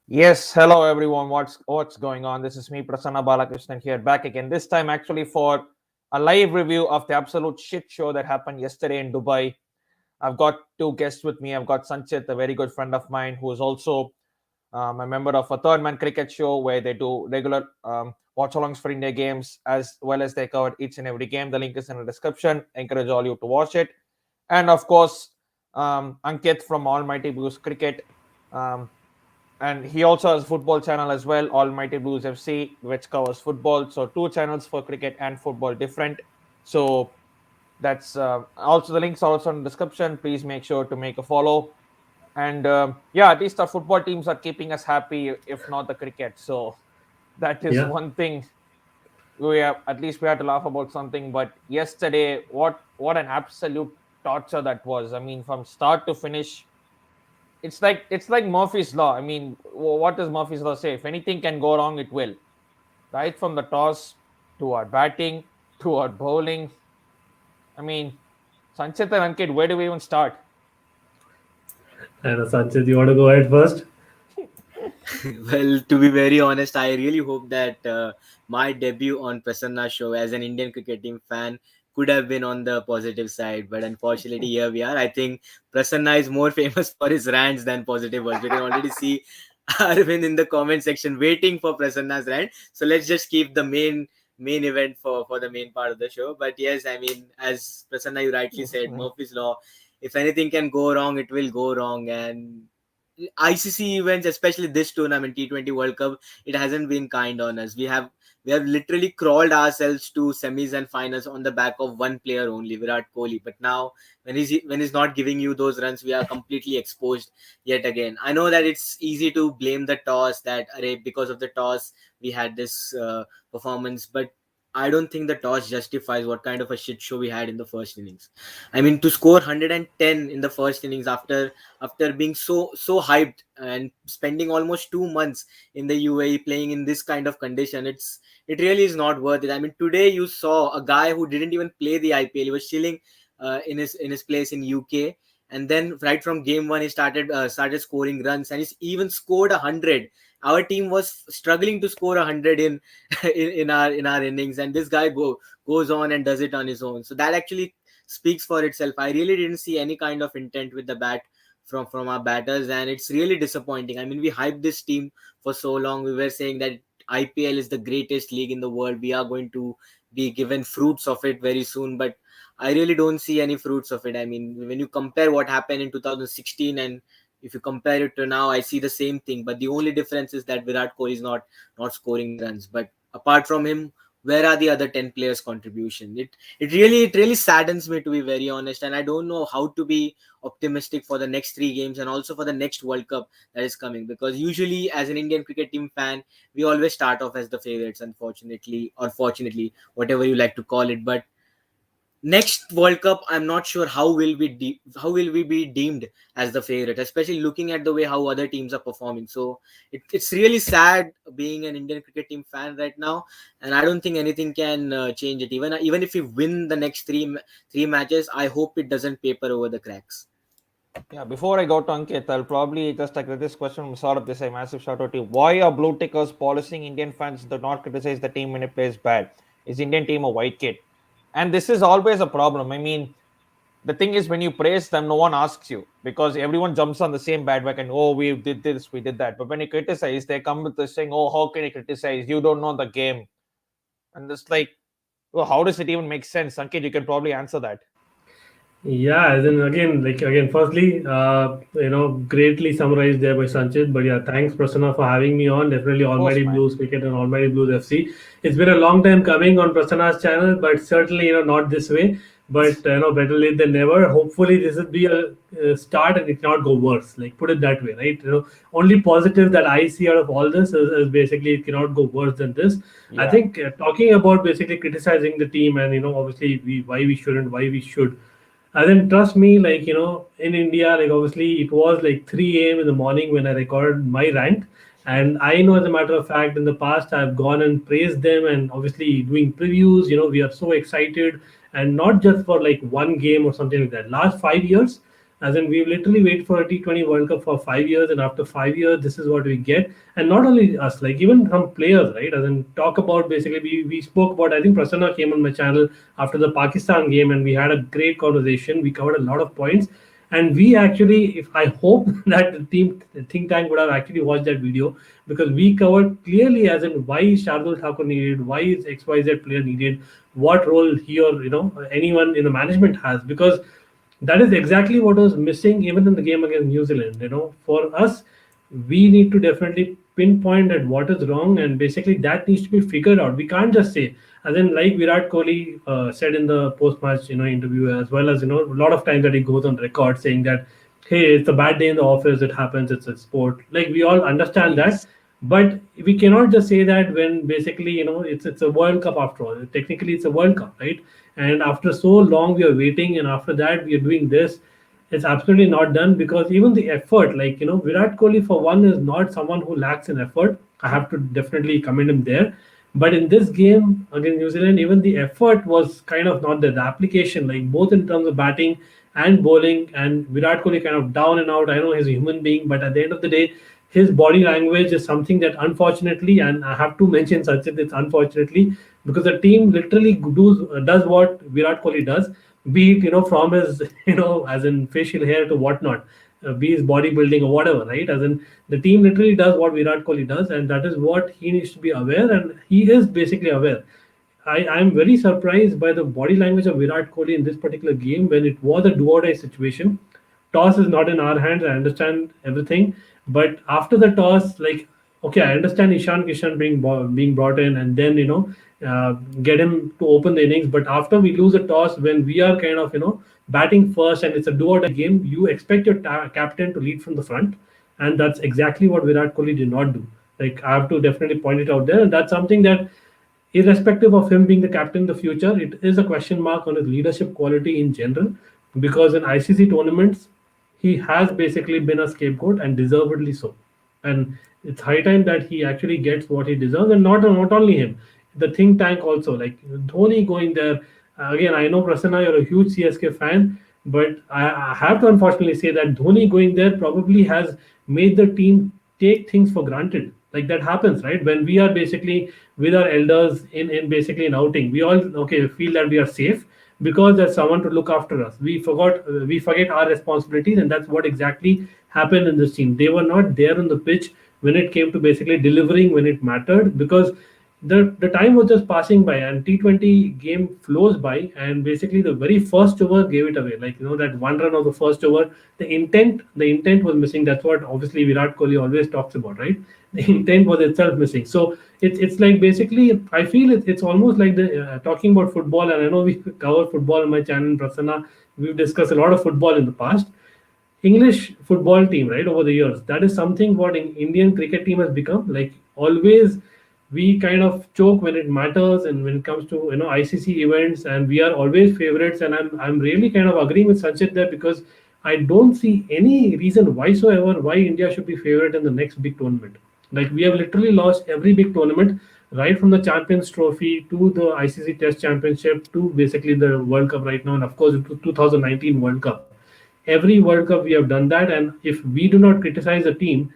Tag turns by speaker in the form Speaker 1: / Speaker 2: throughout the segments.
Speaker 1: Yes, hello everyone. What's going on? This is me, Prasanna Balakrishnan here, back again. This time actually for a live review of the absolute shit show that happened yesterday in Dubai. I've got two guests with me. I've got Sanchit, a very good friend of mine, who is also a member of a third man cricket show where they do regular watch-alongs for India games as well as they cover each and every game. The link is in the description. Encourage all you to watch it. And of course, Ankit from Almighty Blues Cricket. Um, and he also has a football channel as well, Almighty Blues FC, which covers football. So two channels for cricket and football, different. So that's also the links are also in the description. Please make sure to make a follow. And yeah, at least our football teams are keeping us happy, if not the cricket. So that is
Speaker 2: Yeah,
Speaker 1: one thing we have. At least we had to laugh about something. But yesterday, what an absolute torture that was. I mean, from start to finish, it's like Murphy's law. I mean, what does Murphy's law say? If anything can go wrong, it will. Right from the toss to our batting to our bowling. I mean, Sanchit and Ankit, where do we even start?
Speaker 2: and Sanchit, you want to go ahead first?
Speaker 3: Well, to be very honest, I really hope that my debut on Prasanna show as an Indian cricket team fan could have been on the positive side, but unfortunately, here we are. I think Prasanna is more famous for his rants than positive words. We can already see Arvind in the comment section waiting for Prasanna's rant. So let's just keep the main event for the main part of the show. But yes, I mean, as Prasanna you rightly said, Murphy's law. If anything can go wrong, it will go wrong, and ICC events, especially this tournament, T20 World Cup, it hasn't been kind on us. We have literally crawled ourselves to semis and finals on the back of one player only, Virat Kohli. But now, when he's not giving you those runs, we are completely exposed yet again. I know that it's easy to blame the toss, that because of the toss we had this performance, but I don't think the toss justifies what kind of a shit show we had in the first innings. I mean, to score 110 in the first innings after being so hyped and spending almost 2 months in the UAE playing in this kind of condition, it really is not worth it. I mean, today you saw a guy who didn't even play the IPL. He was chilling in his place in UK, and then right from game one he started scoring runs, and he's even scored 100. Our team was struggling to score 100 in our innings, and this guy goes on and does it on his own. So that actually speaks for itself. I really didn't see any kind of intent with the bat from our batters, and it's really disappointing. I mean, we hyped this team for so long. We were saying that IPL is the greatest league in the world. We are going to be given fruits of it very soon, but I really don't see any fruits of it. I mean, when you compare what happened in 2016 and if you compare it to now, I see the same thing. But the only difference is that Virat Kohli is not scoring the runs. But apart from him, where are the other 10 players' contribution? It really saddens me, to be very honest, and I don't know how to be optimistic for the next three games and also for the next World Cup that is coming, because usually as an Indian cricket team fan, we always start off as the favorites, unfortunately or fortunately, whatever you like to call it. But next World Cup, I'm not sure how will we be deemed as the favorite, especially looking at the way how other teams are performing. So it's really sad being an Indian cricket team fan right now, and I don't think anything can change it. Even if we win the next three matches, I hope it doesn't paper over the cracks.
Speaker 1: Yeah, before I go to Ankit, I'll probably just like this question from sort of this a massive shout out to you. Why are blue tickers policing Indian fans to not criticize the team when it plays bad? Is Indian team a white kid? And this is always a problem. I mean, the thing is when you praise them, no one asks you because everyone jumps on the same bandwagon. Oh, we did this, we did that. But when you criticize, they come with this saying, "Oh, how can you criticize? You don't know the game." And it's like, well, how does it even make sense? Ankit, you can probably answer that.
Speaker 2: Yeah, then again, firstly, greatly summarized there by Sanchit. But yeah, thanks, Prasanna, for having me on. Definitely
Speaker 1: Of course,
Speaker 2: Almighty
Speaker 1: man.
Speaker 2: Blues Cricket and Almighty Blues FC. It's been a long time coming on Prasanna's channel, but certainly, not this way. But, better late than never. Hopefully, this will be a start and it cannot go worse. Like, put it that way, right? Only positive that I see out of all this is basically it cannot go worse than this. I
Speaker 1: Yeah.
Speaker 2: think talking about basically criticizing the team and, obviously why we shouldn't, why we should. And then trust me, like, in India, like obviously it was like 3 a.m. in the morning when I recorded my rant. And I know, as a matter of fact, in the past, I've gone and praised them and obviously doing previews. We are so excited, and not just for like one game or something like that. Last 5 years, As in, we literally wait for a T20 World Cup for 5 years, and after 5 years, this is what we get. And not only us, like even some players, right? As in, talk about basically, we spoke about, I think Prasanna came on my channel after the Pakistan game, and we had a great conversation. We covered a lot of points. And we actually, if I hope that the think tank would have actually watched that video, because we covered clearly as in why is Shardul Thakur needed, why is XYZ player needed, what role he or anyone in the management has, because that is exactly what was missing even in the game against New Zealand. For us, we need to definitely pinpoint at what is wrong, and basically that needs to be figured out. We can't just say, and then like Virat Kohli said in the post-match interview, as well as a lot of times that he goes on record saying that, hey, it's a bad day in the office, it happens, it's a sport. Like we all understand that,
Speaker 3: Yes.
Speaker 2: but we cannot just say that when basically it's a World Cup after all. Technically, it's a World Cup, right? And after so long we are waiting, and after that we are doing this. It's absolutely not done, because even the effort, like Virat Kohli for one is not someone who lacks in effort. I have to definitely commend him there. But in this game against New Zealand, even the effort was kind of not there. The application, like both in terms of batting and bowling, and Virat Kohli kind of down and out. I know he's a human being, but at the end of the day, his body language is something that unfortunately, and I have to mention Sanchit, it's unfortunately, because the team literally does what Virat Kohli does, be it from his as in facial hair to whatnot, be his bodybuilding or whatever, right? As in, the team literally does what Virat Kohli does, and that is what he needs to be aware, and he is basically aware. I'm very surprised by the body language of Virat Kohli in this particular game when it was a do or die situation. Toss is not in our hands. I understand everything, but after the toss, like, okay, I understand Ishan Kishan being brought in, and then get him to open the innings. But after we lose a toss, when we are kind of batting first and it's a do or die game, you expect your captain to lead from the front, and that's exactly what Virat Kohli did not do. Like, I have to definitely point it out there, and that's something that, irrespective of him being the captain in the future, it is a question mark on his leadership quality in general. Because in ICC tournaments, he has basically been a scapegoat, and deservedly so. And it's high time that he actually gets what he deserves, and not only him, the think tank also. Like Dhoni going there again. I know Prasanna, you're a huge CSK fan, but I have to unfortunately say that Dhoni going there probably has made the team take things for granted. Like that happens, right? When we are basically with our elders in basically an outing, we all okay feel that we are safe because there's someone to look after us. We forget our responsibilities, and that's what exactly happened in this team. They were not there on the pitch when it came to basically delivering when it mattered, because the time was just passing by, and T20 game flows by, and basically the very first over gave it away. Like that one run of the first over, the intent was missing. That's what obviously Virat Kohli always talks about, right? The intent was itself missing. So it's like basically I feel it's almost like the talking about football, and I know we cover football on my channel, Prasanna. We've discussed a lot of football in the past. English football team, right, over the years. That is something what Indian cricket team has become. Like always, we kind of choke when it matters, and when it comes to ICC events, and we are always favorites. And I'm really kind of agreeing with Sanchit there, because I don't see any reason whatsoever why India should be favorite in the next big tournament. Like we have literally lost every big tournament, right from the Champions Trophy to the ICC Test Championship to basically the World Cup right now, and of course to 2019 World Cup. Every World Cup we have done that, and if we do not criticize the team,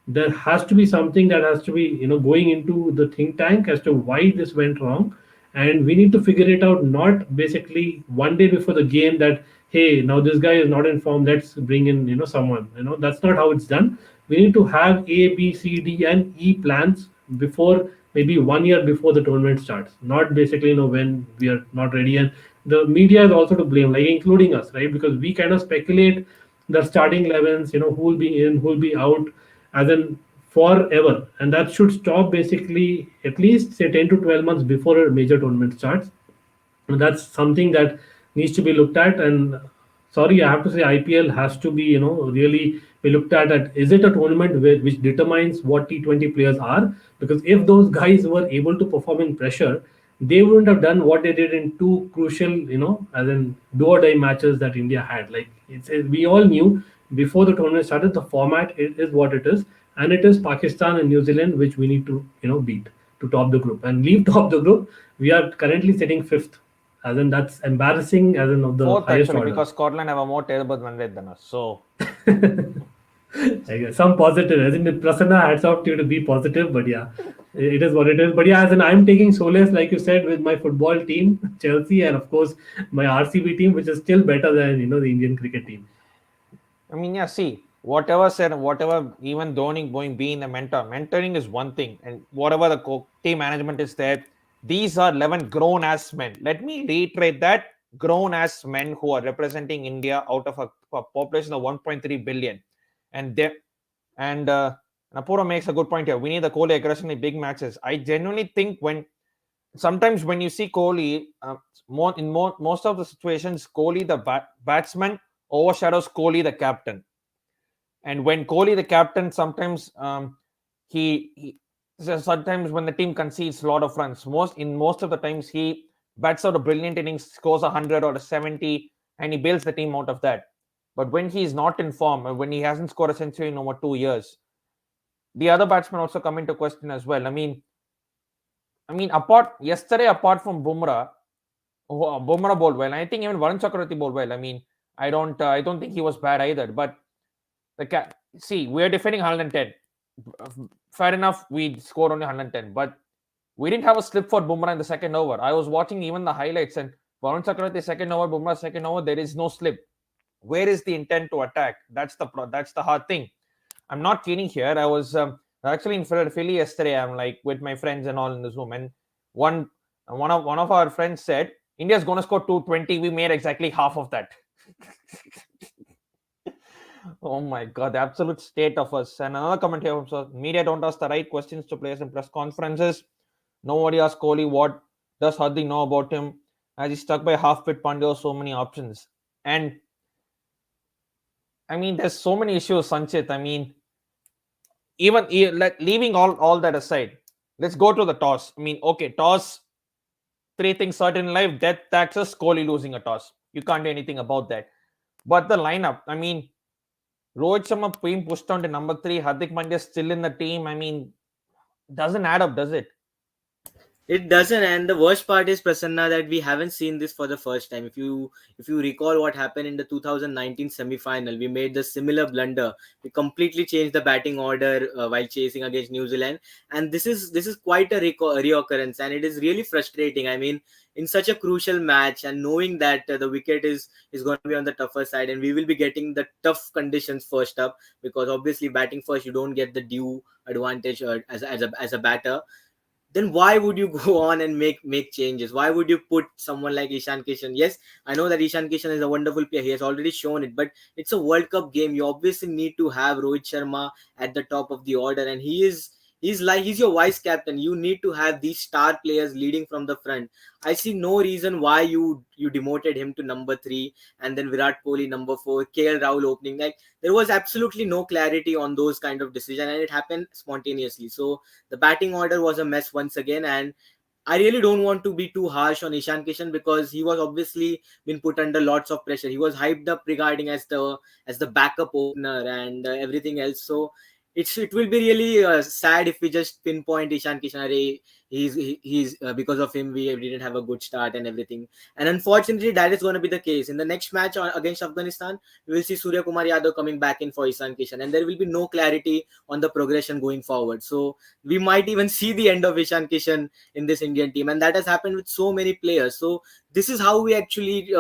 Speaker 2: there has to be something that has to be going into the think tank as to why this went wrong, and we need to figure it out, not basically one day before the game that, hey, now this guy is not informed, let's bring in someone. That's not how it's done. We need to have A, B, C, D, and E plans before, maybe 1 year before the tournament starts, not basically when we are not ready. And the media is also to blame, like including us, right? Because we kind of speculate the starting 11s, who will be in, who will be out, as in forever, and that should stop basically at least say 10 to 12 months before a major tournament starts. And that's something that needs to be looked at. And sorry, I have to say IPL has to be really be looked at is it a tournament which determines what T20 players are? Because if those guys were able to perform in pressure, they wouldn't have done what they did in two crucial, as in do or die matches that India had. Like we all knew before the tournament started, the format it is what it is, and it is Pakistan and New Zealand which we need to beat to top the group and leave top the group. We are currently sitting fifth. As in, that's embarrassing, as in of the
Speaker 1: Fourth
Speaker 2: highest
Speaker 1: actually,
Speaker 2: order.
Speaker 1: because Scotland have a more terrible run rate than us. So
Speaker 2: I guess some positive. As in, Prasanna, hats off to you to be positive, but yeah, it is what it is. But yeah, as in, I'm taking solace, like you said, with my football team, Chelsea, and of course, my RCB team, which is still better than the Indian cricket team.
Speaker 1: I mean, yeah, see, whatever said, whatever, even Dhoni going being the mentor, mentoring is one thing, and whatever the team management is there, these are 11 grown ass men. Let me reiterate that, grown ass men who are representing India out of a population of 1.3 billion. And they, and Napura makes a good point here. We need the Kohli aggression in big matches. I genuinely think sometimes when you see Kohli, most of the situations, Kohli, the batsman, overshadows Kohli, the captain. And when Kohli, the captain, sometimes sometimes when the team concedes a lot of runs, most of the times he bats out a brilliant innings, scores 100 or a 70, and he bails the team out of that. But when he is not in form, when he hasn't scored a century in over 2 years, the other batsmen also come into question as well. Apart from Bumrah, Bumrah bowled well. I think even Varun Chakravarti bowled well. I don't think he was bad either. But see, we're defending 110. Fair enough, we scored only 110, but we didn't have a slip for Bumrah in the second over. I was watching even the highlights, and Varun Chakravarti second over, Bumrah second over, there is no slip. Where is the intent to attack? That's the hard thing. I'm not kidding here. I was actually in Philly yesterday. I'm like with my friends and all in the Zoom, and one one of our friends said India's going to score 220. We made exactly half of that. Oh my god, the absolute state of us. And another comment here from media don't ask the right questions to players in press conferences. Nobody asks Kohli what does Hardik know about him, as he's stuck by half fit Pandya, so many options. And there's so many issues, Sanchit. Even leaving all that aside, let's go to the toss. Okay, toss, three things certain in life: death, taxes, Kohli losing a toss. You can't do anything about that. But the lineup, Rohit Sharma being pushed on to number 3, Hardik Pandya still in the team. Doesn't add up, does it?
Speaker 3: It doesn't, and the worst part is, Prasanna, that we haven't seen this for the first time. If you recall what happened in the 2019 semi-final, we made the similar blunder. We completely changed the batting order while chasing against New Zealand, and this is quite a reoccurrence, and it is really frustrating. In such a crucial match, and knowing that the wicket is going to be on the tougher side, and we will be getting the tough conditions first up, because obviously batting first, you don't get the due advantage as a batter. Then why would you go on and make changes? Why would you put someone like Ishan Kishan? Yes, I know that Ishan Kishan is a wonderful player. He has already shown it, but it's a World Cup game. You obviously need to have Rohit Sharma at the top of the order, and he's your vice captain. You need to have these star players leading from the front. I see no reason why you demoted him to number 3, and then Virat Kohli number 4, KL Rahul opening. Like, there was absolutely no clarity on those kind of decisions, and it happened spontaneously. So the batting order was a mess once again, and I really don't want to be too harsh on Ishan Kishan, because he was obviously been put under lots of pressure. He was hyped up regarding as the backup opener and everything else. So it will be really sad if we just pinpoint Ishan Kishan. Arey, he's because of him we didn't have a good start and everything. And unfortunately, that is going to be the case in the next match against Afghanistan. We will see Surya Kumar Yadav coming back in for Ishan Kishan, and there will be no clarity on the progression going forward. So we might even see the end of Ishan Kishan in this Indian team, and that has happened with so many players. So this is how we actually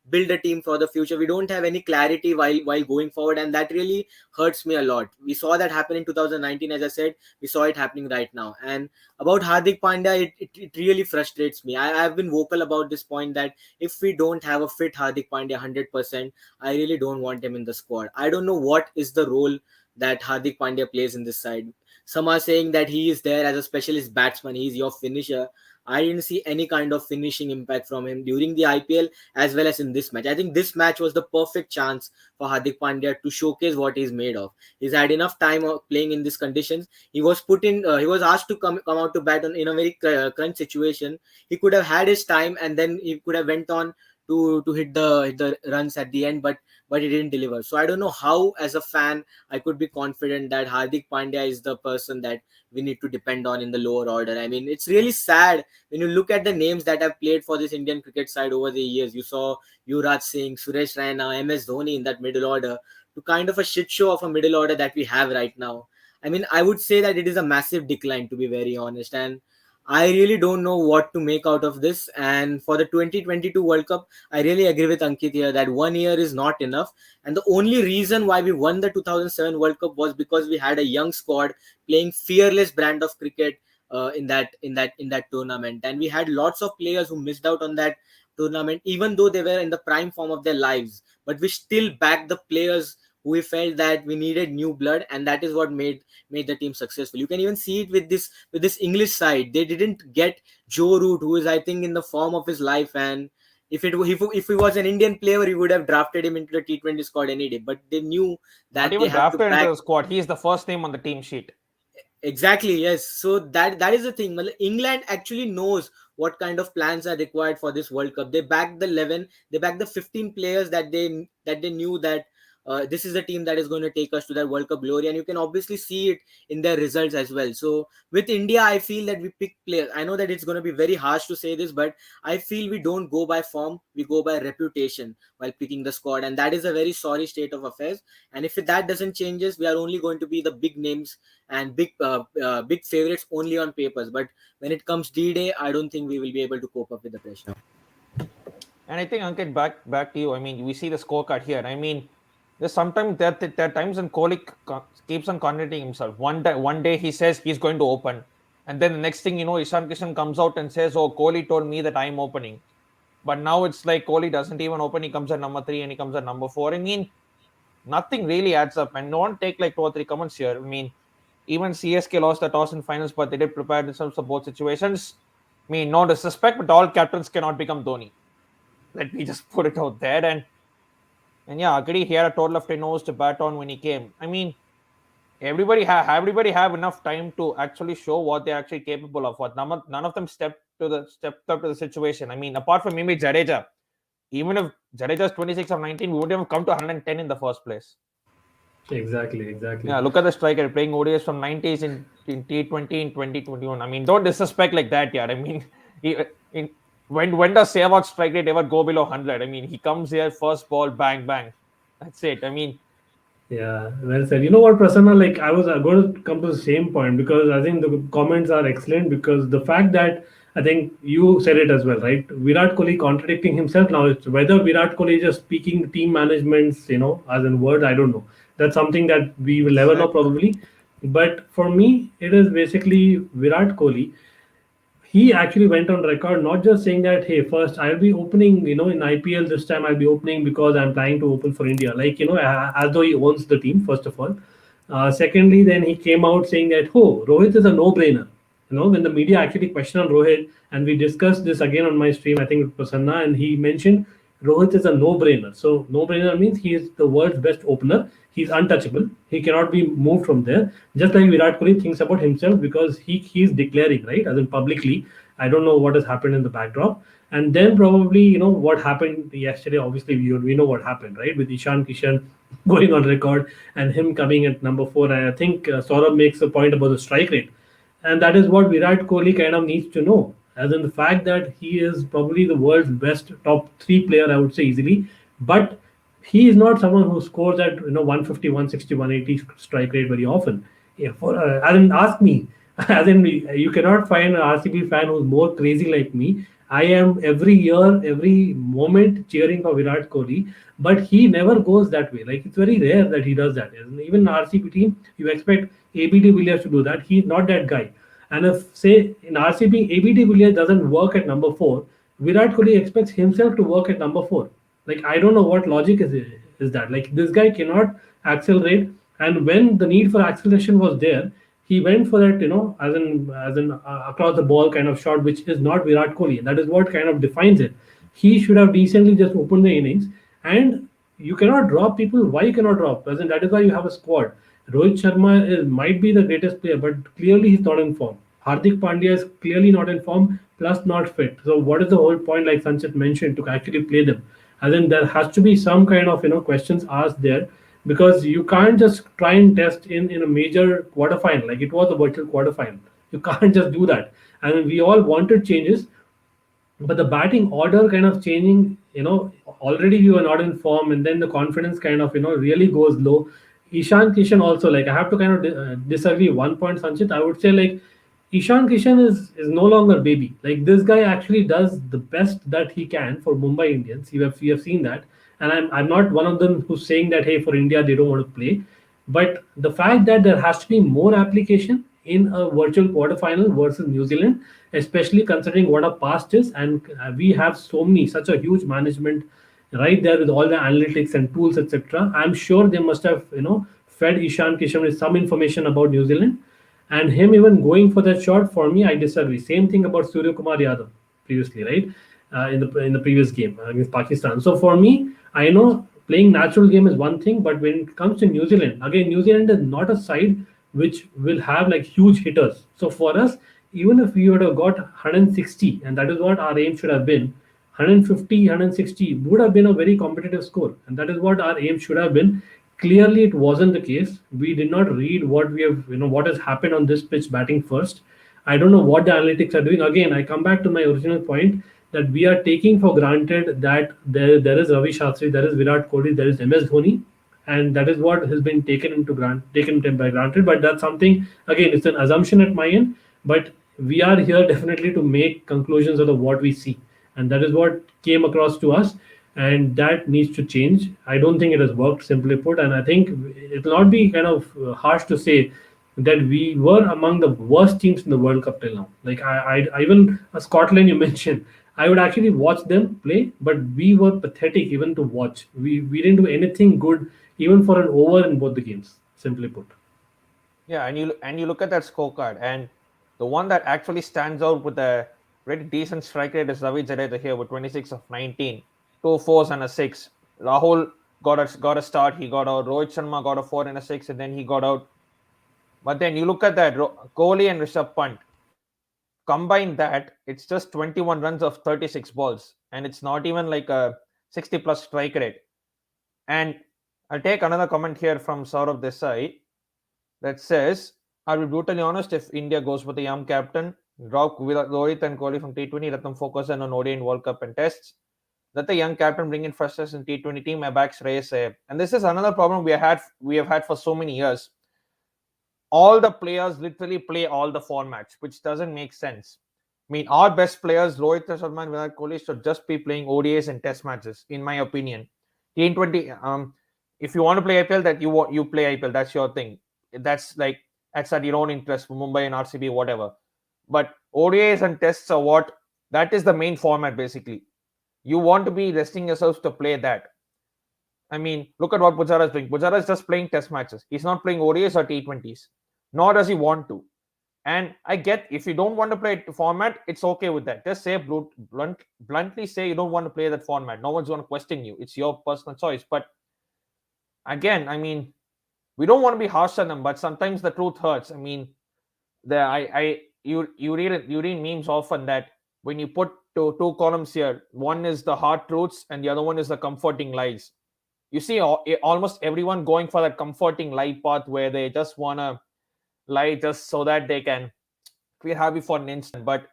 Speaker 3: build a team for the future. We don't have any clarity while going forward, and that really hurts me a lot. We saw that happen in 2019, as I said. We saw it happening right now. And about Hardik Pandya, it really frustrates me. I've been vocal about this point, that if we don't have a fit Hardik Pandya 100%, I really don't want him in the squad. I don't know what is the role that Hardik Pandya plays in this side. Some are saying that he is there as a specialist batsman. He's your finisher. I didn't see any kind of finishing impact from him during the IPL as well as in this match. I think this match was the perfect chance for Hardik Pandya to showcase what he's made of. He's had enough time of playing in these conditions. He was put in. He was asked to come out to bat in a very crunch situation. He could have had his time, and then he could have went on to hit the runs at the end, but he didn't deliver. So I don't know how, as a fan, I could be confident that Hardik Pandya is the person that we need to depend on in the lower order. I mean, it's really sad when you look at the names that have played for this Indian cricket side over the years. You saw Yuvraj Singh, Suresh Raina, MS Dhoni in that middle order, to kind of a shit show of a middle order that we have right now. I mean, I would say that it is a massive decline, to be very honest. And I really don't know what to make out of this. And for the 2022 World Cup, I really agree with Ankit here that 1 year is not enough. And the only reason why we won the 2007 World Cup was because we had a young squad playing fearless brand of cricket in that tournament. And we had lots of players who missed out on that tournament, even though they were in the prime form of their lives. But we still backed the players who we felt that we needed new blood, and that is what made the team successful. You can even see it with this English side. They didn't get Joe Root, who is, I think, in the form of his life. And if he was an Indian player, he would have drafted him into the T20 squad any day. But they knew
Speaker 1: Not
Speaker 3: that they
Speaker 1: even
Speaker 3: have to
Speaker 1: drafted into
Speaker 3: back.
Speaker 1: the squad. He is the first name on the team sheet.
Speaker 3: Exactly, yes. So that is the thing. England actually knows what kind of plans are required for this World Cup. They backed the 11, they backed the 15 players that they knew that this is the team that is going to take us to that World Cup glory, and you can obviously see it in their results as well. So with India, I feel that we pick players. I know that it's going to be very harsh to say this, but I feel we don't go by form, we go by reputation while picking the squad, and that is a very sorry state of affairs. And if that doesn't changes, we are only going to be the big names and big favorites only on papers. But when it comes D-Day, I don't think we will be able to cope up with the pressure.
Speaker 1: And I think Ankit, back to you. I mean, we see the scorecard here. I mean, there's sometimes there are times when Kohli keeps on contradicting himself. One day he says he's going to open, and then the next thing you know, Ishan Kishan comes out and says, "Oh, Kohli told me that I'm opening." But now it's like Kohli doesn't even open. He comes at number 3 and he comes at number 4. I mean, nothing really adds up. And don't take like 2 or 3 comments here. I mean, even CSK lost the toss in finals, but they did prepare themselves for both situations. I mean, no disrespect, but all captains cannot become Dhoni. Let me just put it out there. And yeah, agree. He had a total of 10 overs to bat on when he came. I mean, everybody have enough time to actually show what they're actually capable of. What none of them stepped up to the situation. I mean, apart from maybe Jadeja, even if Jadeja's 26 of 19, we wouldn't have come to 110 in the first place.
Speaker 2: Exactly.
Speaker 1: Yeah, look at the striker playing ODIs from 90s in T20 in 2021. I mean, don't disrespect like that, yeah. I mean, he, in, when does Sehwag's strike rate ever go below 100? I mean, he comes here, first ball, bang, bang. That's it. I mean,
Speaker 2: Yeah, well said. You know what, Prasanna? Like, I was going to come to the same point because I think the comments are excellent. Because the fact that I think you said it as well, right? Virat Kohli contradicting himself now. It's whether Virat Kohli is just speaking team management's, as in words, I don't know. That's something that we will never know
Speaker 1: exactly.
Speaker 2: probably. But for me, it is basically Virat Kohli. He actually went on record not just saying that, hey, first I'll be opening, in IPL this time I'll be opening because I'm planning to open for India, like, as though he owns the team, first of all. Secondly, then he came out saying that, oh, Rohit is a no-brainer. When the media actually questioned on Rohit, and we discussed this again on my stream, I think with Prasanna, and he mentioned Rohit is a no-brainer. So no-brainer means he is the world's best opener. He's untouchable. He cannot be moved from there. Just like Virat Kohli thinks about himself because he's declaring, right, as in publicly. I don't know what has happened in the backdrop. And then probably, what happened yesterday. Obviously, we know what happened, right, with Ishan Kishan going on record and him coming at number 4. And I think Saurabh makes a point about the strike rate, and that is what Virat Kohli kind of needs to know, as in the fact that he is probably the world's best top 3 player, I would say easily. But he is not someone who scores at 150, 160, 180 strike rate very often. Yeah, as in, ask me, as in, you cannot find an RCB fan who's more crazy like me. I am every year, every moment cheering for Virat Kohli, but he never goes that way. Like, it's very rare that he does that. And even in RCB team, you expect ABD Villiers to do that. He's not that guy. And if, say, in RCB, ABD Villiers doesn't work at number 4, Virat Kohli expects himself to work at number 4. Like, I don't know what logic is that. Like, this guy cannot accelerate, and when the need for acceleration was there, he went for that, as in across the ball kind of shot, which is not Virat Kohli. And that is what kind of defines it. He should have decently just opened the innings, and you cannot drop people. Why you cannot drop? As in, that is why you have a squad. Rohit Sharma might be the greatest player, but clearly he's not in form. Hardik Pandya is clearly not in form, plus not fit. So what is the whole point, like Sanchit mentioned, to actually play them? And then there has to be some kind of questions asked there, because you can't just try and test in a major quarterfinal, like it was a virtual quarterfinal. You can't just do that. And we all wanted changes, but the batting order kind of changing, already you are not in form, and then the confidence kind of really goes low. Ishan Kishan also, like, I have to kind of disagree one point, Sanchit. I would say, like, Ishan Kishan is no longer baby. Like, this guy actually does the best that he can for Mumbai Indians. We have seen that, and I'm not one of them who's saying that, hey, for India they don't want to play. But the fact that there has to be more application in a virtual quarterfinal versus New Zealand, especially considering what our past is, and we have such a huge management right there with all the analytics and tools, etc. I'm sure they must have fed Ishan Kishan with some information about New Zealand, and him even going for that shot, for me, I disagree. Same thing about Surya Kumar Yadav previously, right? In the previous game against Pakistan. So for me, I know playing natural game is one thing, but when it comes to New Zealand, again, New Zealand is not a side which will have like huge hitters. So for us, even if we would have got 160, and that is what our aim should have been, 150, 160 would have been a very competitive score, and that is what our aim should have been. Clearly, it wasn't the case. We did not read what we have, what has happened on this pitch batting first. I don't know what the analytics are doing. Again, I come back to my original point that we are taking for granted that there is Ravi Shastri, there is Virat Kohli, there is MS Dhoni, and that is what has been taken by granted. But that's something, again, it's an assumption at my end. But we are here definitely to make conclusions out of what we see, and that is what came across to us, and that needs to change. I don't think it has worked, simply put, and I think it will not be kind of harsh to say that we were among the worst teams in the World Cup till now. Like, I even Scotland you mentioned, I would actually watch them play, but we were pathetic even to watch. We didn't do anything good even for an over in both the games. Simply put.
Speaker 1: Yeah, and you look at that scorecard, and the one that actually stands out with a pretty decent strike rate is Ravi Jadeja here with 26 of 19, two fours and a six. Rahul got a start. He got out. Rohit Sharma got a four and a six, and then he got out. But then you look at that Kohli and Rishabh Pant. Combine that, it's just 21 runs of 36 balls, and it's not even like a 60 plus strike rate. And I'll take another comment here from Saurav Desai that says, "I'll be brutally honest, if India goes with a young captain, drop Rohit and Kohli from T20, let them focus on ODI and World Cup and tests. Let the young captain bring in freshers in T20 team, my backs race." And this is another problem we have had for so many years. All the players literally play all the formats, which doesn't make sense. I mean, our best players, Rohit Sharma and Virat Kohli, should just be playing ODIs and test matches, in my opinion. T20, if you want to play IPL, that you play IPL, that's your thing. That's at your own interest for Mumbai and RCB, whatever. But ODIs and tests are what, that is the main format basically. You want to be resting yourselves to play that. I mean, look at what Pujara is doing. Pujara is just playing test matches. He's not playing ODIs or T20s, nor does he want to. And I get, if you don't want to play format, it's okay with that. Just say bluntly say you don't want to play that format. No one's going to question you. It's your personal choice. But again, I mean, we don't want to be harsh on them, but sometimes the truth hurts. I mean, you read memes often that when you put two columns here, one is the hard truths and the other one is the comforting lies. You see almost everyone going for that comforting lie path where they just want to lie just so that they can feel happy for an instant, but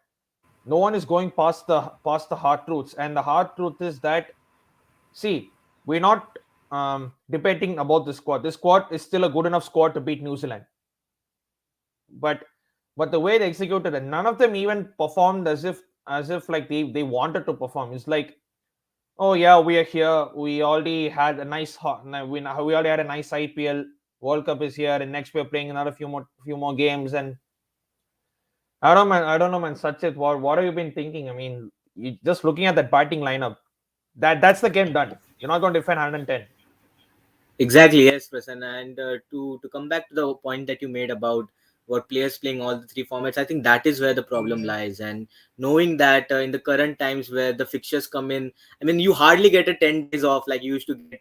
Speaker 1: no one is going past the hard truths. And the hard truth is that, see, we're not debating about this squad is still a good enough squad to beat New Zealand, but the way they executed it, none of them even performed as if like they wanted to perform. It's like, oh yeah, we are here. We already had a nice we already had a nice IPL. World Cup is here, and next we're playing another few more games. And I don't know, man. Sachit, what have you been thinking? I mean, you just looking at that batting lineup. That's the game done. You're not going to defend 110.
Speaker 3: Exactly, yes, Prasanna. And to come back to the point that you made about what players playing all the three formats, I think that is where the problem lies. And knowing that in the current times where the fixtures come in, I mean, you hardly get a 10 days off like you used to get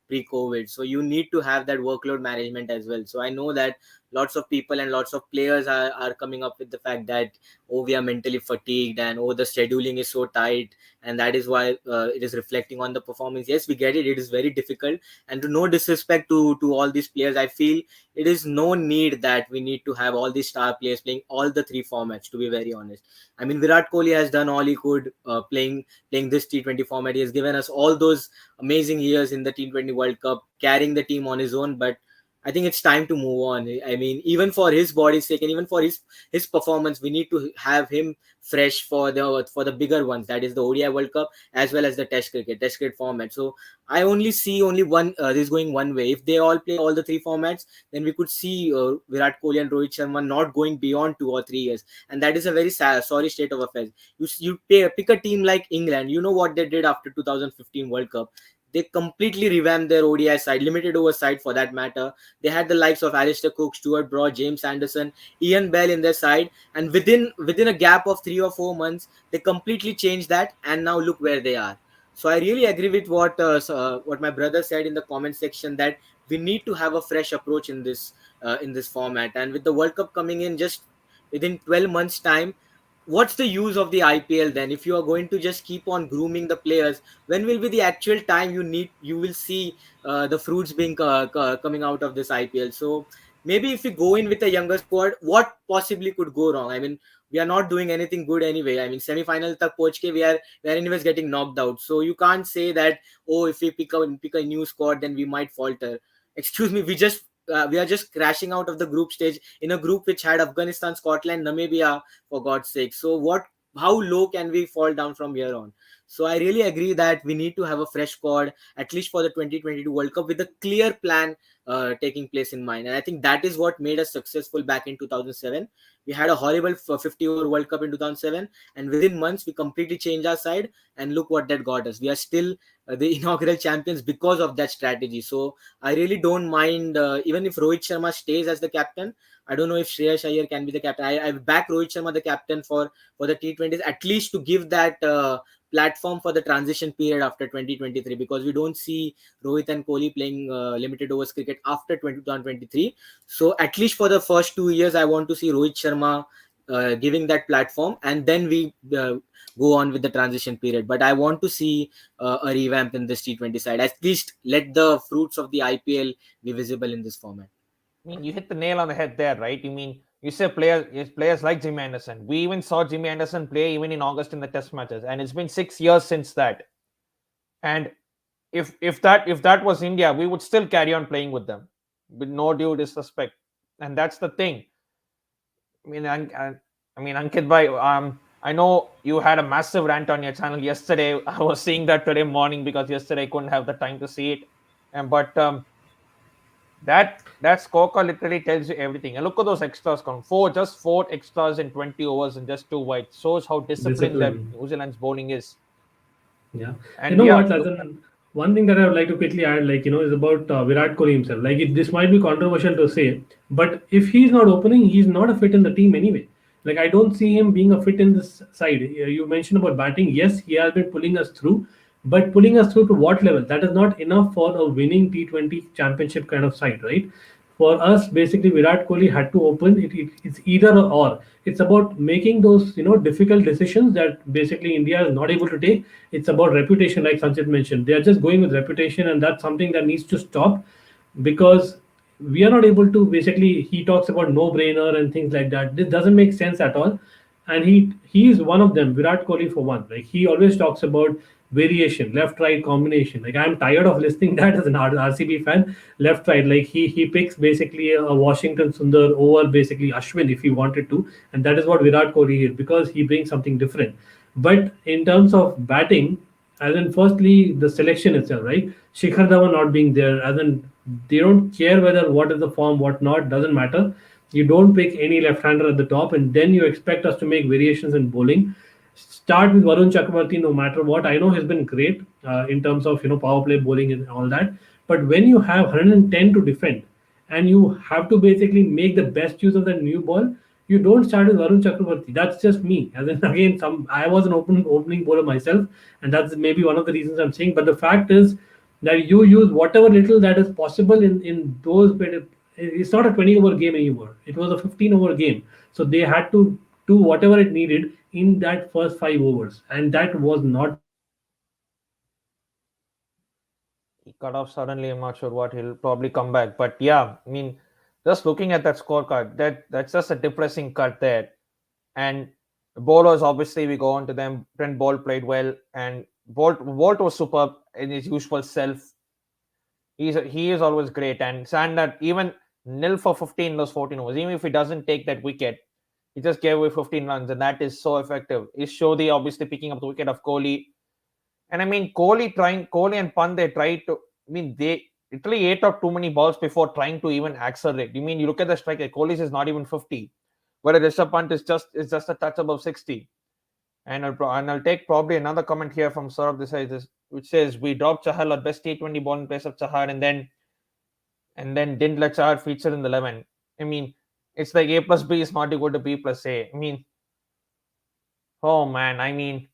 Speaker 3: pre-COVID. So you need to have that workload management as well. So I know that lots of people and lots of players are coming up with the fact that, oh, we are mentally fatigued, and oh, the scheduling is so tight, and that is why it is reflecting on the performance. Yes, we get it. It is very difficult, and to no disrespect to all these players, I feel it is no need that we need to have all these star players playing all the three formats, to be very honest. I mean, Virat Kohli has done all he could playing this T20 format. He has given us all those amazing years in the T20 World Cup, carrying the team on his own. But I think it's time to move on. I mean, even for his body's sake and even for his performance, we need to have him fresh for the bigger ones. That is the ODI World Cup as well as the Test cricket format. So I only see only one. This going one way. If they all play all the three formats, then we could see Virat Kohli and Rohit Sharma not going beyond 2 or 3 years, and that is a very sorry state of affairs. Pick a team like England. You know what they did after 2015 World Cup. They completely revamped their ODI side, limited over side for that matter. They had the likes of Alistair Cook, Stuart Broad, James Anderson, Ian Bell in their side, and within a gap of 3 or 4 months, they completely changed that, and now look where they are. So I really agree with what my brother said in the comment section, that we need to have a fresh approach in this format. And with the World Cup coming in just within 12 months time, what's the use of the IPL then? If you are going to just keep on grooming the players, when will be the actual time you will see the fruits being coming out of this IPL? So maybe if we go in with a younger squad, what possibly could go wrong? I mean, we are not doing anything good anyway. I mean, semi-final tak poch ke we are anyways getting knocked out. So you can't say that, oh, if we pick a new squad, then we might falter. Excuse me, we are just crashing out of the group stage in a group which had Afghanistan, Scotland, Namibia, for God's sake. So how low can we fall down from here on? So I really agree that we need to have a fresh squad, at least for the 2022 World Cup, with a clear plan taking place in mind. And I think that is what made us successful back in 2007. We had a horrible 50 over World Cup in 2007, and within months we completely changed our side, and look what that got us. We are still the inaugural champions because of that strategy. So I really don't mind, even if Rohit Sharma stays as the captain. I don't know if Shreyas Iyer can be the captain. I back Rohit Sharma the captain for the T20s, at least to give that platform for the transition period after 2023, because we don't see Rohit and Kohli playing limited overs cricket after 2023. So at least for the first 2 years, I want to see Rohit Sharma giving that platform, and then we go on with the transition period. But I want to see a revamp in this T20 side. At least let the fruits of the IPL be visible in this format.
Speaker 1: I mean, you hit the nail on the head there, right? You mean you say players like Jimmy Anderson. We even saw Jimmy Anderson play even in August in the Test matches, and it's been 6 years since that. And if that was India, we would still carry on playing with them, with no due disrespect. And that's the thing. I mean, Ankit bhai, I know you had a massive rant on your channel yesterday. I was seeing that today morning because yesterday I couldn't have the time to see it. And but that scorecard literally tells you everything. And look at those extras count. Just four extras in 20 overs and just two wides. Shows how disciplined that
Speaker 2: Discipline.
Speaker 1: New Zealand's bowling is.
Speaker 2: Yeah. You
Speaker 1: And
Speaker 2: know
Speaker 1: yeah,
Speaker 2: what, Ladan? One thing that I would like to quickly add, is about Virat Kohli himself. This might be controversial to say, but if he's not opening, he's not a fit in the team anyway. I don't see him being a fit in this side. You mentioned about batting. Yes, he has been pulling us through, but pulling us through to what level? That is not enough for a winning T20 championship kind of side, right? For us, basically, Virat Kohli had to open. It's either or. It's about making those difficult decisions that basically India is not able to take. It's about reputation, like Sanchit mentioned. They are just going with reputation, and that's something that needs to stop, because we are not able to. Basically, he talks about no brainer and things like that. This doesn't make sense at all, and he is one of them. Virat Kohli for one. He always talks about variation, left right combination. I'm tired of listening that as an RCB fan. Left right, he picks basically a Washington Sundar over basically Ashwin if he wanted to, and that is what Virat Kohli is, because he brings something different. But in terms of batting, as in firstly the selection itself, right? Shikhar Dhawan not being there, as in they don't care whether what is the form, what not, doesn't matter. You don't pick any left-hander at the top, and then you expect us to make variations in bowling. Start with Varun Chakravarti no matter what. I know he's been great in terms of power play bowling and all that, but when you have 110 to defend and you have to basically make the best use of the new ball, you don't start with Varun Chakravarti. That's just me. And then again, some I was an opening bowler myself, and that's maybe one of the reasons I'm saying. But the fact is, that you use whatever little that is possible in those. It's not a 20 over game anymore. It was a 15 over game. So they had to do whatever it needed in that first 5 overs, and that was not enough.
Speaker 1: He cut off suddenly. I'm not sure what. He'll probably come back. But yeah, I mean, just looking at that scorecard, that's just a depressing cut there. And bowlers, obviously, we go on to them. Brent Bolt played well, and Bolt was superb in his usual self. He is always great. And Sandner, even nil for 15 in those 14 overs, even if he doesn't take that wicket, he just gave away 15 runs, and that is so effective. Is Shodhi obviously picking up the wicket of Kohli? And I mean, Kohli and Pant, they tried to. I mean, they literally ate up too many balls before trying to even accelerate. You mean you look at the strike rate, Kohli's is not even 50, whereas Rishabh Pant is just a touch above 60. And I'll take probably another comment here from Saurabh Desai, which says we dropped Chahal, our best T20 ball in place of Chahar, and then didn't let Chahar feature in the 11. I mean, it's like A plus B is not equal to B plus A. I mean, oh man, I mean,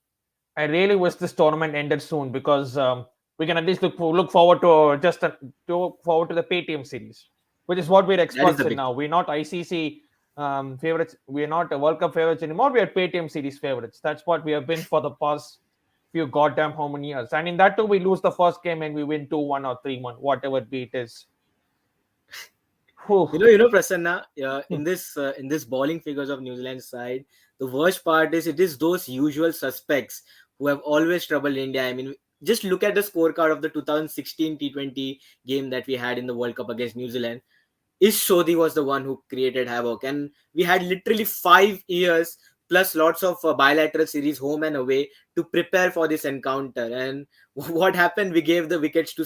Speaker 1: I really wish this tournament ended soon because we can at least look forward to to forward to the Paytm series, which is what we're
Speaker 3: That is
Speaker 1: experts
Speaker 3: the
Speaker 1: in
Speaker 3: big
Speaker 1: now.
Speaker 3: thing.
Speaker 1: We're not ICC favorites. We're not World Cup favorites anymore. We are Paytm series favorites. That's what we have been for the past few goddamn how many years. And in that too, we lose the first game and we win 2-1 or 3-1, whatever it be it is. Whew.
Speaker 3: Prasanna, in this bowling figures of New Zealand side, the worst part is it is those usual suspects who have always troubled India. I mean, just look at the scorecard of the 2016 T20 game that we had in the World Cup against New Zealand. Ish Sodhi was the one who created havoc, and we had literally 5 years plus lots of bilateral series home and away to prepare for this encounter. And what happened? We gave the wickets to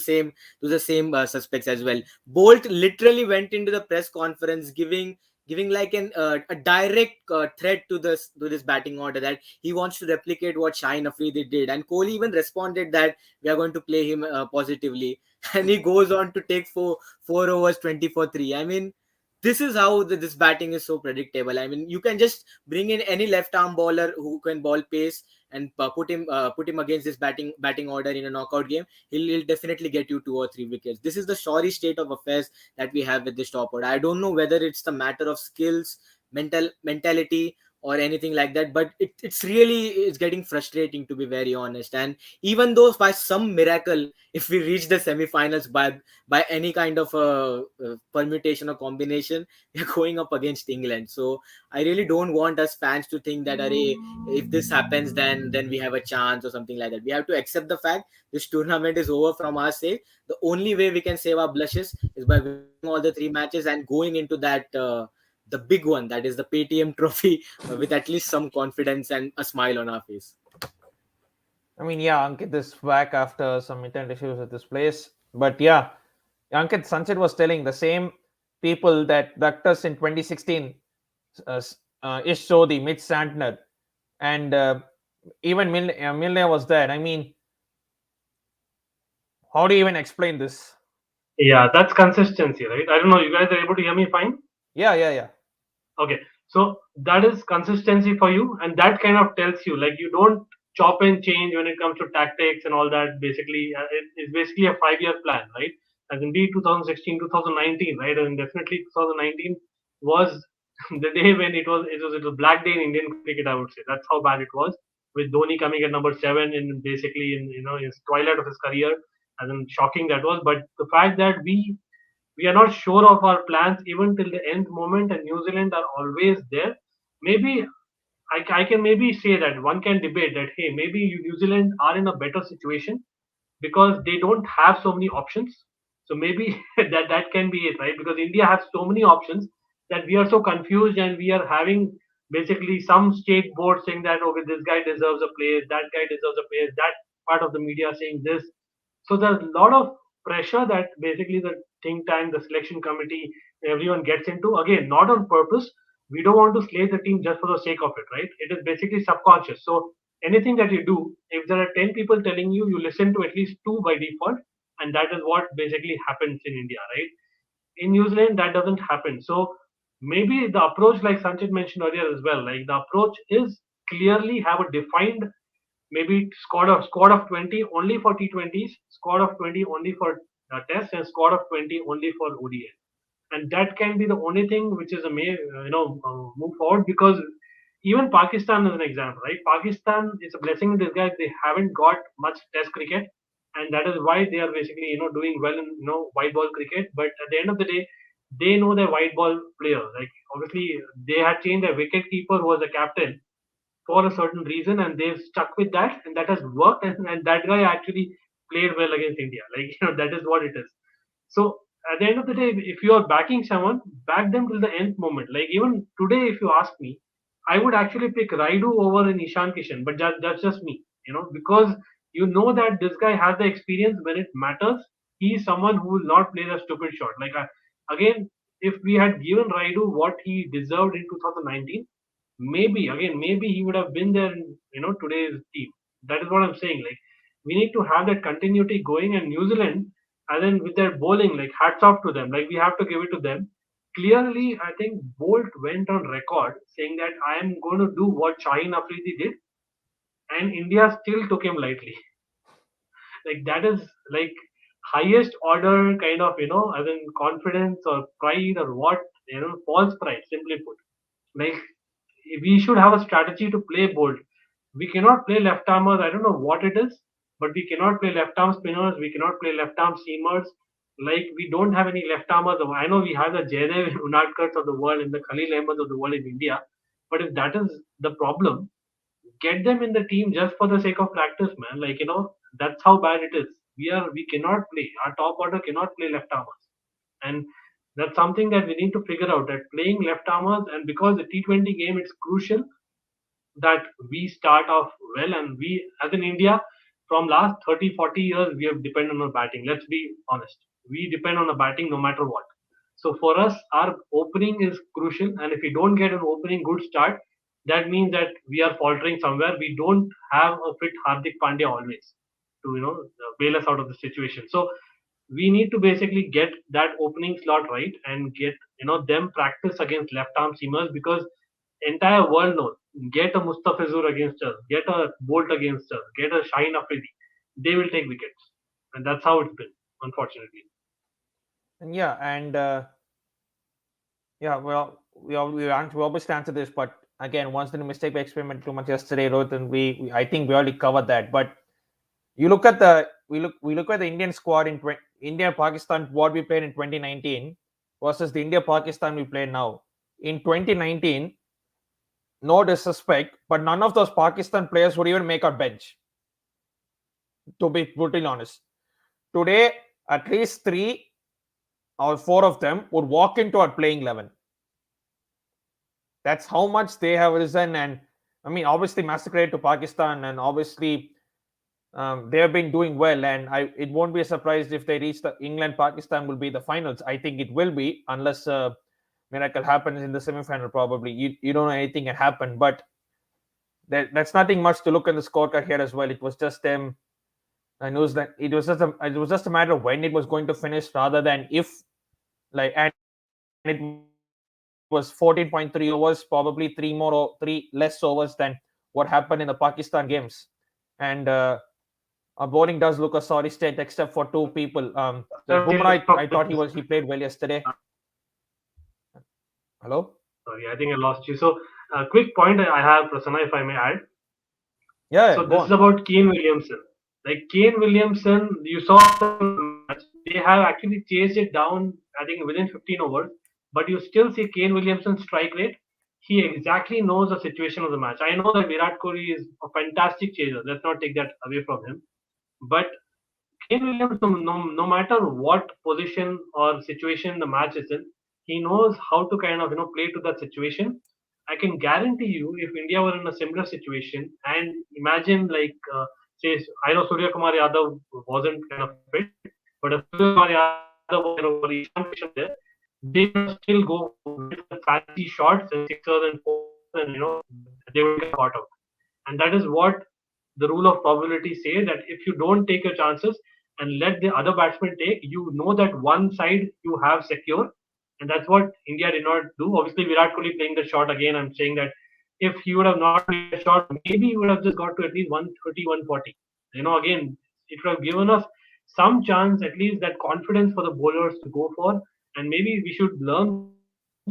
Speaker 3: the same suspects as well. Bolt literally went into the press conference giving like a direct threat to this batting order that he wants to replicate what Shaheen Afridi did, and Kohli even responded that we are going to play him positively, and he goes on to take four overs 20 for 3. I mean, this is how this batting is so predictable. I mean, you can just bring in any left arm bowler who can ball pace and put him against this batting order in a knockout game. He'll definitely get you 2 or 3 wickets. This is the sorry state of affairs that we have with this top order. I don't know whether it's the matter of skills, mentality, or anything like that, but it's getting frustrating, to be very honest. And even though by some miracle, if we reach the semi-finals by any kind of permutation or combination, we're going up against England. So I really don't want us fans to think that array, if this happens, then we have a chance or something like that. We have to accept the fact this tournament is over from our side. The only way we can save our blushes is by winning all the 3 matches and going into that the big one, that is the Paytm trophy, with at least some confidence and a smile on our face.
Speaker 1: I mean, yeah, Ankit is back after some internet issues at this place. But yeah, Ankit, Sanchit was telling the same people that ducked us in 2016, Ish Sodhi, Mitch Santner, and even Milne was there. I mean, how do you even explain this?
Speaker 2: Yeah, that's consistency, right? I don't know. You guys are able to hear me fine?
Speaker 1: Yeah, yeah, yeah.
Speaker 2: Okay, so that is consistency for you, and that kind of tells you like you don't chop and change when it comes to tactics and all that. Basically, it's basically a 5 year plan, right? As indeed 2016, 2019, right? And definitely 2019 was the day when it was black day in Indian cricket. I would say that's how bad it was, with Dhoni coming at number 7 in basically in his twilight of his career, and then shocking that was. But the fact that we are not sure of our plans even till the end moment, and New Zealand are always there. Maybe I can maybe say that one can debate that hey, maybe New Zealand are in a better situation because they don't have so many options. So maybe that can be it, right? Because India has so many options that we are so confused, and we are having basically some state board saying that okay, this guy deserves a place, that guy deserves a place, that part of the media saying this. So there's a lot of pressure that basically the think tank, the selection committee, everyone gets into. Again, not on purpose. We don't want to slay the team just for the sake of it, right? It is basically subconscious. So anything that you do, if there are 10 people telling you, you listen to at least two by default, and that is what basically happens in India, right? In New Zealand, that doesn't happen. So maybe the approach, like Sanchit mentioned earlier as well, like the approach is clearly have a defined maybe squad of 20 only for T20s, squad of 20 only for tests, and squad of 20 only for ODI. And that can be the only thing which is a move forward, because even Pakistan is an example, right? Pakistan is a blessing in disguise. They haven't got much Test cricket, and that is why they are basically doing well in white ball cricket. But at the end of the day, they know their white ball player. Like obviously, they had changed their wicket keeper who was a captain for a certain reason, and they've stuck with that, and that has worked, and that guy actually played well against India. Like that is what it is. So at the end of the day, if you are backing someone, back them till the end moment. Like even today, if you ask me, I would actually pick Raidu over in Ishan Kishan, but that's just me, because that this guy has the experience when it matters. He is someone who will not play the stupid shot. Like again, if we had given Raidu what he deserved in 2019, maybe he would have been there in today's team. That is what I'm saying. Like we need to have that continuity going, and New Zealand, and then with their bowling, like hats off to them. Like we have to give it to them. Clearly, I think Bolt went on record saying that I am going to do what Shaheen Afridi did, and India still took him lightly. Like that is like highest order kind of as in confidence or pride or what, false pride, simply put. Like we should have a strategy to play Bolt. We cannot play left armers. I don't know what it is, but we cannot play left arm spinners. We cannot play left arm seamers. Like we don't have any left armers. I know we have the Jaydev Unadkars of the world and the Khalil Ahmeds of the world in India, but if that is the problem, get them in the team just for the sake of practice, man. Like that's how bad it is. We cannot play. Our top order cannot play left armers, and that's something that we need to figure out. That playing left armers, and because the T20 game, it's crucial that we start off well, and we as in India from last 30 40 years we have depended on batting. Let's be honest, we depend on the batting no matter what. So for us, our opening is crucial, and if we don't get an opening good start, that means that we are faltering somewhere. We don't have a fit Hardik Pandya always to bail us out of the situation. So we need to basically get that opening slot right and get them practice against left arm seamers, because entire world knows, get a Mustafizur against us, get a Bolt against us, get a Shaheen Afridi, they will take wickets, and that's how it's been, unfortunately.
Speaker 1: And yeah, and yeah, well, we obviously answer this, but again, once the mistake we experimented too much yesterday, Rohit, and we I think we already covered that. But you look at we look at the Indian squad in India Pakistan, what we played in 2019 versus the India Pakistan we play now. In 2019, no disrespect, but none of those Pakistan players would even make our bench. To be brutally honest, today at least 3 or 4 of them would walk into our playing 11. That's how much they have risen, and I mean, obviously, massacred to Pakistan, and obviously they have been doing well. And it won't be a surprise if they reach the England Pakistan will be the finals. I think it will be, unless miracle happens in the semi-final. Probably you don't know anything can happen, but that's nothing much to look in the scorecard here as well. It was just them. I know that it was just a matter of when it was going to finish rather than if, like, and it was 14.3 overs, probably three less overs than what happened in the Pakistan games. And our bowling does look a sorry state except for 2 people. There's Bumrah. I thought he played well yesterday. Hello.
Speaker 2: Sorry, I think I lost you. So, quick point I have, Prasanna, if I may add.
Speaker 1: Yeah,
Speaker 2: So
Speaker 1: go
Speaker 2: this is
Speaker 1: on.
Speaker 2: about Kane Williamson. Like Kane Williamson, you saw the match. They have actually chased it down, I think, within 15 overs. But you still see Kane Williamson's strike rate. He exactly knows the situation of the match. I know that Virat Kohli is a fantastic chaser. Let's not take that away from him. But Kane Williams, no matter what position or situation the match is in, he knows how to kind of play to that situation. I can guarantee you, if India were in a similar situation, and imagine like say, I know Surya Kumar Yadav wasn't kind of fit, but if Surya Kumar Yadav was there or Ishan Kishan was there, they would have still go with the fancy shots and sixers and fours, and they would get caught out. And that is what the rule of probability say, that if you don't take your chances and let the other batsman take, you know that one side you have secure, and that's what India did not do. Obviously, Virat Kohli playing the shot again. I'm saying that if he would have not made a shot, maybe he would have just got to at least 130, 140. Again, it would have given us some chance, at least that confidence for the bowlers to go for. And maybe we should learn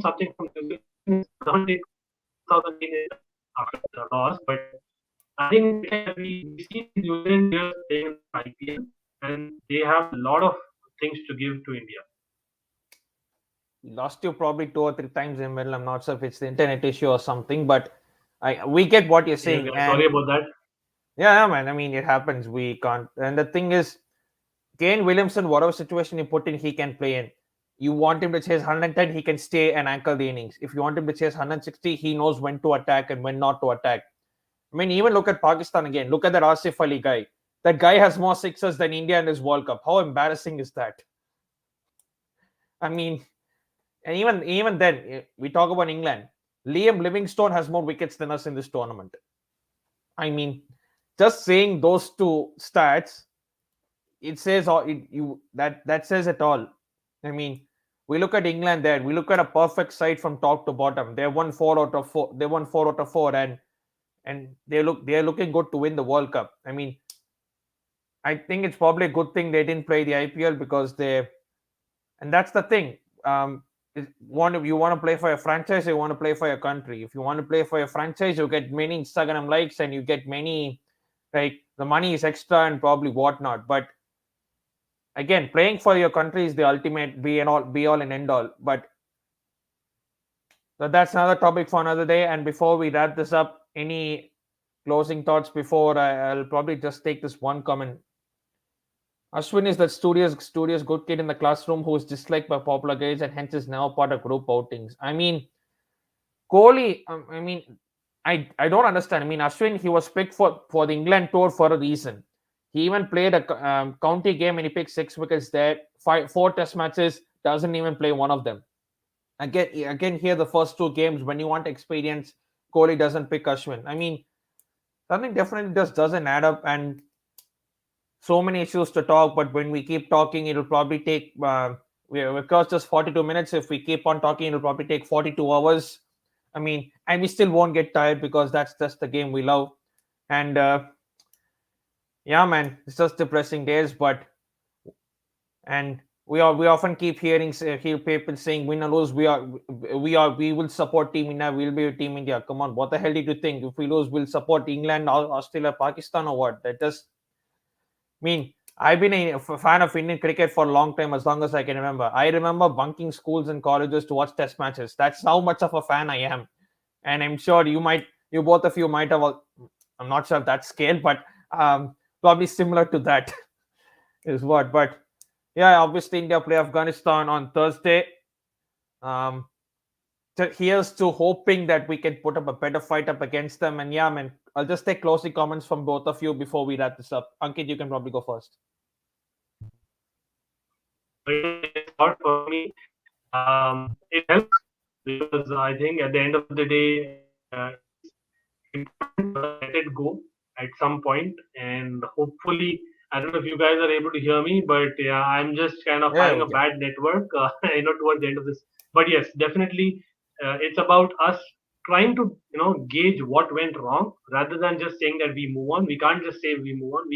Speaker 2: something from New Zealand. It's gone take 2018 after the loss, but I think next time that we see these New Zealand players playing in the IPL, and they have a lot of things to give to India.
Speaker 1: Lost you probably 2 or 3 times in middle. I'm not sure if it's the internet issue or something, but we get what you're
Speaker 2: Yeah,
Speaker 1: saying.
Speaker 2: guys,
Speaker 1: And
Speaker 2: sorry about that.
Speaker 1: yeah, man, I mean, it happens. We can't. And the thing is, Kane Williamson, whatever situation you put in, he can play in. You want him to chase 110, he can stay and anchor the innings. If you want him to chase 160, he knows when to attack and when not to attack. I mean, even look at Pakistan again. Look at that Asif Ali guy. That guy has more sixes than India in this World Cup. How embarrassing is that? I mean, and even then, we talk about England. Liam Livingstone has more wickets than us in this tournament. I mean, just saying those two stats, it says all that says it all. I mean, we look at England there. We look at a perfect side from top to bottom. They won 4 out of 4. They won 4 out of 4, and they are looking good to win the World Cup. I mean, I think it's probably a good thing they didn't play the IPL because they, and that's the thing. You want to play for a franchise, you want to play for your country. If you want to play for your franchise, you get many Instagram likes and you get many, like, the money is extra and probably whatnot. But again, playing for your country is the ultimate be all and end all. But that's another topic for another day. And before we wrap this up, any closing thoughts before I'll probably just take this one comment. Ashwin is that studious good kid in the classroom who is disliked by popular guys and hence is now part of group outings. I mean, Kohli, I don't understand. I mean, Ashwin, he was picked for the England tour for a reason. He even played a county game and he picked 6 wickets there. 4 test matches, doesn't even play one of them. Again, here the first 2 games, when you want experience, Kohli doesn't pick Ashwin. I mean, something definitely just doesn't add up, and so many issues to talk. But when we keep talking, it'll probably take. We're across just 42 minutes. If we keep on talking, it'll probably take 42 hours. I mean, and we still won't get tired because that's just the game we love. And yeah, man, it's just depressing days. But and we often keep hear people saying win or lose, we will support Team India. We'll be with Team India. Come on, what the hell did you think? If we lose, we'll support England, Australia, Pakistan, or what? That just mean I've been a fan of Indian cricket for a long time, as long as I can remember. I remember bunking schools and colleges to watch test matches. That's how much of a fan I am. And I'm sure you both of you might have, I'm not sure if that's scale, but probably similar to that is what. But yeah, obviously India play Afghanistan on Thursday. Um, here's to hoping that we can put up a better fight up against them. And yeah, man, I'll just take closing comments from both of you before we wrap this up. Ankit, you can probably go first.
Speaker 2: It's hard for me. It helps because I think at the end of the day, it's important to let it go at some point, and hopefully, I don't know if you guys are able to hear me, but yeah, I'm just kind of
Speaker 1: Yeah,
Speaker 2: having
Speaker 1: we
Speaker 2: a
Speaker 1: can.
Speaker 2: bad network, towards the end of this. But yes, definitely, it's about us trying to, gauge what went wrong rather than just saying that we move on. We can't just say we move on.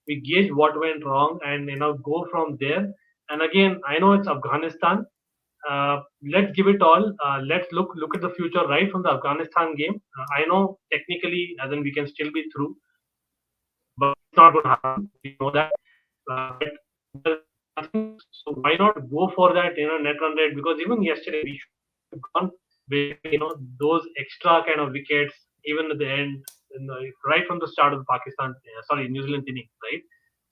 Speaker 2: We gauge what went wrong and go from there. And again, I know it's Afghanistan. Let's give it all. Let's look at the future right from the Afghanistan game. I know technically, as in we can still be through, but it's not going to happen. We know that. But there's nothing. So why not go for that? Net run rate, because even yesterday we should have gone basically. Those extra kind of wickets even at the end, right from the start of the New Zealand innings, right?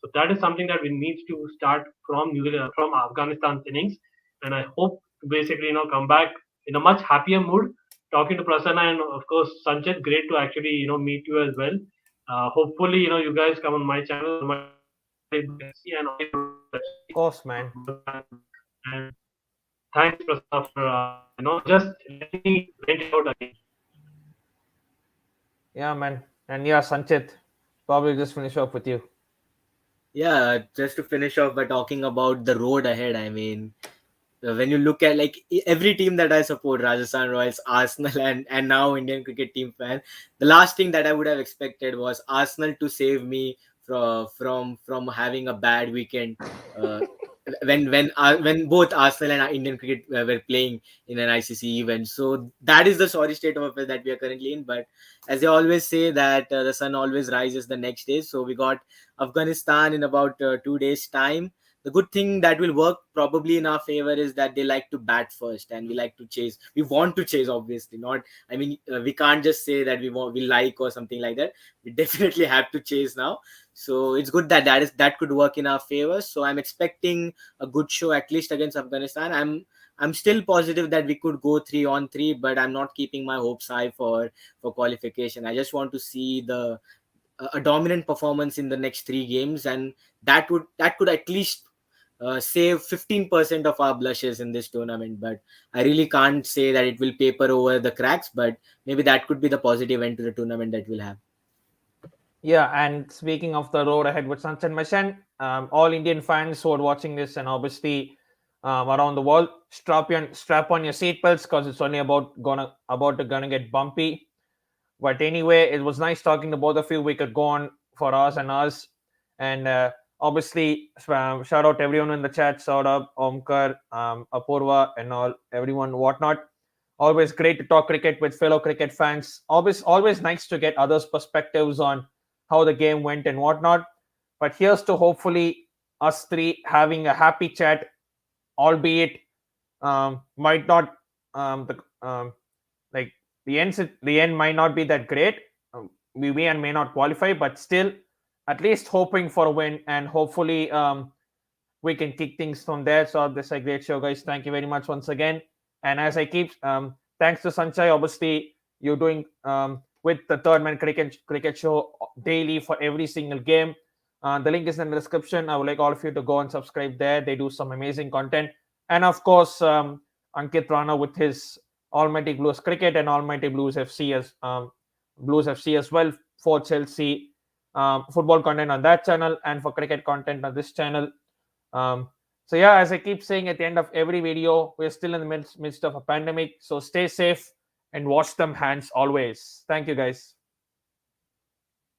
Speaker 2: So that is something that we need to start from New Zealand, from Afghanistan's innings, and I hope to basically come back in a much happier mood. Talking to Prasanna and of course Sanchit, great to actually meet you as well. Hopefully you guys come on my channel, on my see and
Speaker 1: Of course, man.
Speaker 2: and thanks Prasanna for just letting me vent it out again.
Speaker 1: Yeah, man. And yeah, Sanchit, probably just finish off with you.
Speaker 3: Yeah, just to finish off by talking about the road ahead. I mean, when you look at like every team that I support, Rajasthan Royals, Arsenal, and now Indian cricket team fan, the last thing that I would have expected was Arsenal to save me from having a bad weekend. Uh, when both Arsenal and Indian cricket were playing in an ICC event, so that is the sorry state of affairs that we are currently in. But as they always say, that the sun always rises the next day. So we got Afghanistan in about 2 days time. The good thing that will work probably in our favor is that they like to bat first, and we like to chase. We want to chase, obviously. Not, I mean, we can't just say that we like or something like that. We definitely have to chase now. So it's good that that could work in our favor. So I'm expecting a good show at least against Afghanistan. I'm still positive that we could go 3-on-3, but I'm not keeping my hopes high for qualification. I just want to see the a dominant performance in the next 3 games, and that could at least save 15% of our blushes in this tournament. But I really can't say that it will paper over the cracks, but maybe that could be the positive end to the tournament that we'll have.
Speaker 1: Yeah, and speaking of the road ahead with Sanchit Mission, all Indian fans who are watching this and obviously around the world, strap on your seatbelts because it's only about to get bumpy. But anyway, it was nice talking to both of you. We could go on for hours and hours. And obviously, shout out to everyone in the chat. Shout out Omkar, Apurva, and all everyone whatnot. Always great to talk cricket with fellow cricket fans. Always nice to get others' perspectives on how the game went and whatnot. But here's to hopefully us three having a happy chat, albeit might not like the end might not be that great. We may and may not qualify, but still, at least hoping for a win, and hopefully we can kick things from there. So this is a great show, guys. Thank you very much once again. And as I keep, thanks to Sanchai, obviously you're doing with the Third Man Cricket Show daily for every single game. The link is in the description. I would like all of you to go and subscribe there. They do some amazing content, and of course, Ankit Rana with his Almighty Blues Cricket and Almighty Blues FC as well for Chelsea football content on that channel and for cricket content on this channel. So yeah, as I keep saying at the end of every video, we're still in the midst of a pandemic. So stay safe and wash them hands always. Thank you, guys.